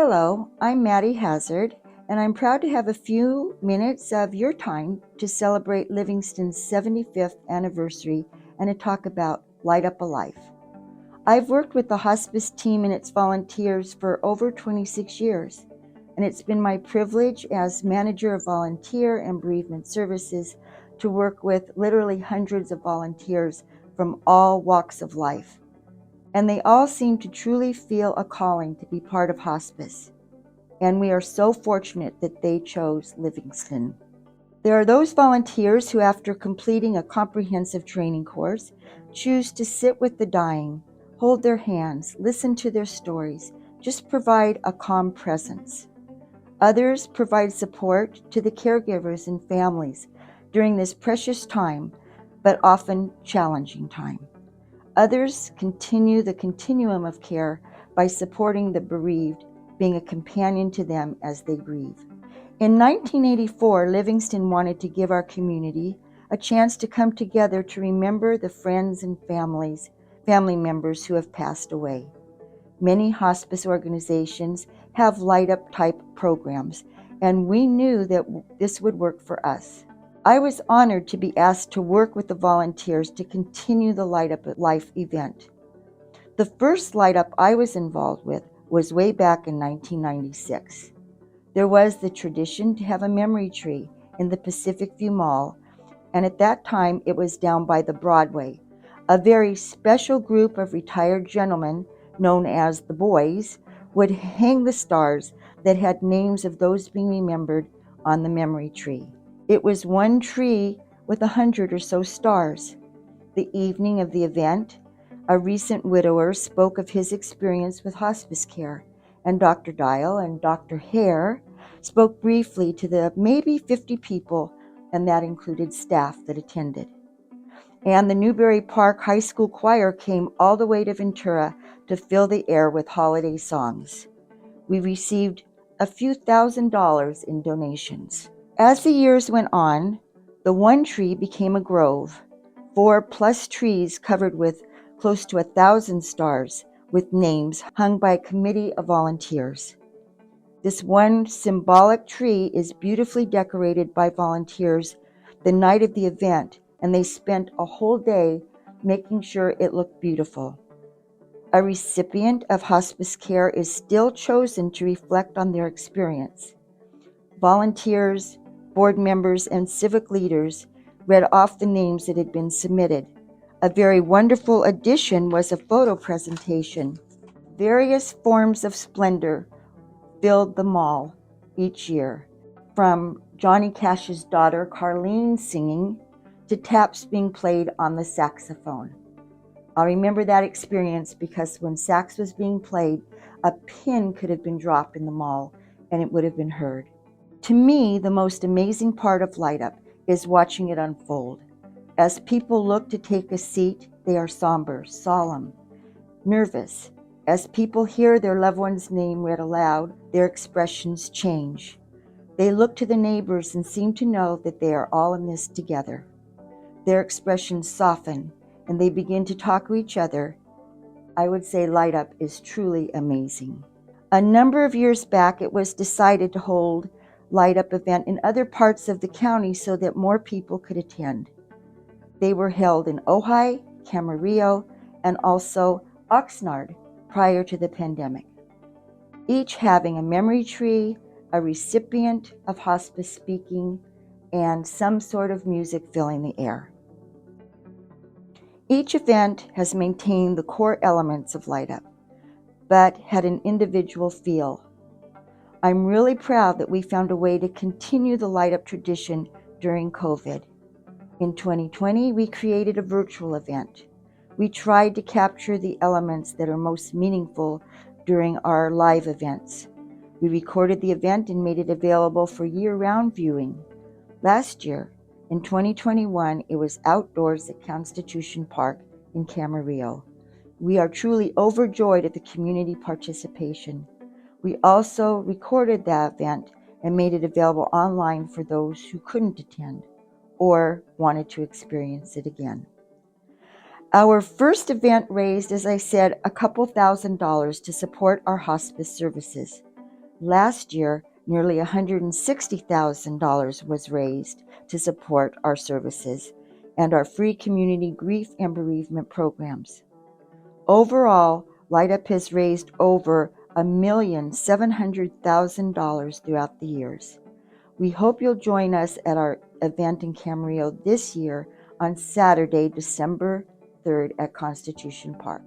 Hello, I'm Maddie Hazard, and I'm proud to have a few minutes of your time to celebrate Livingston's 75th anniversary and to talk about Light Up a Life. I've worked with the hospice team and its volunteers for over 26 years, and it's been my privilege as manager of volunteer and bereavement services to work with literally hundreds of volunteers from all walks of life. And they all seem to truly feel a calling to be part of hospice. And we are so fortunate that they chose Livingston. There are those volunteers who, after completing a comprehensive training course, choose to sit with the dying, hold their hands, listen to their stories, just provide a calm presence. Others provide support to the caregivers and families during this precious time, but often challenging time. Others continue the continuum of care by supporting the bereaved, being a companion to them as they grieve. In 1984, Livingston wanted to give our community a chance to come together to remember the friends and family members who have passed away. Many hospice organizations have light-up type programs, and we knew that this would work for us. I was honored to be asked to work with the volunteers to continue the Light Up Life event. The first Light Up I was involved with was way back in 1996. There was the tradition to have a memory tree in the Pacific View Mall, and at that time it was down by the Broadway. A very special group of retired gentlemen, known as the Boys, would hang the stars that had names of those being remembered on the memory tree. It was one tree with 100 or so stars. The evening of the event, a recent widower spoke of his experience with hospice care, and Dr. Dial and Dr. Hare spoke briefly to the maybe 50 people, and that included staff that attended. And the Newbury Park High School Choir came all the way to Ventura to fill the air with holiday songs. We received a few $1,000s in donations. As the years went on, the one tree became a grove, 4+ trees covered with close to 1,000 stars with names hung by a committee of volunteers. This one symbolic tree is beautifully decorated by volunteers the night of the event, and they spent a whole day making sure it looked beautiful. A recipient of hospice care is still chosen to reflect on their experience. Volunteers, board members, and civic leaders read off the names that had been submitted. A very wonderful addition was a photo presentation. Various forms of splendor filled the mall each year, from Johnny Cash's daughter Carlene singing to taps being played on the saxophone. I'll remember that experience because when sax was being played, a pin could have been dropped in the mall and it would have been heard. To me, the most amazing part of Light Up is watching it unfold. As people look to take a seat, they are somber, solemn, nervous. As people hear their loved one's name read aloud, their expressions change. They look to the neighbors and seem to know that they are all in this together. Their expressions soften, and they begin to talk to each other. I would say Light Up is truly amazing. A number of years back, it was decided to hold Light Up event in other parts of the county so that more people could attend. They were held in Ojai, Camarillo, and also Oxnard prior to the pandemic, each having a memory tree, a recipient of hospice speaking, and some sort of music filling the air. Each event has maintained the core elements of Light Up, but had an individual feel. I'm really proud that we found a way to continue the Light Up tradition during COVID. In 2020, we created a virtual event. We tried to capture the elements that are most meaningful during our live events. We recorded the event and made it available for year-round viewing. Last year, in 2021, it was outdoors at Constitution Park in Camarillo. We are truly overjoyed at the community participation. We also recorded that event and made it available online for those who couldn't attend or wanted to experience it again. Our first event raised, as I said, a couple $1,000s to support our hospice services. Last year, nearly $160,000 was raised to support our services and our free community grief and bereavement programs. Overall, Light Up has raised over $1,700,000 throughout the years. We hope you'll join us at our event in Camarillo this year on Saturday, December 3rd at Constitution Park.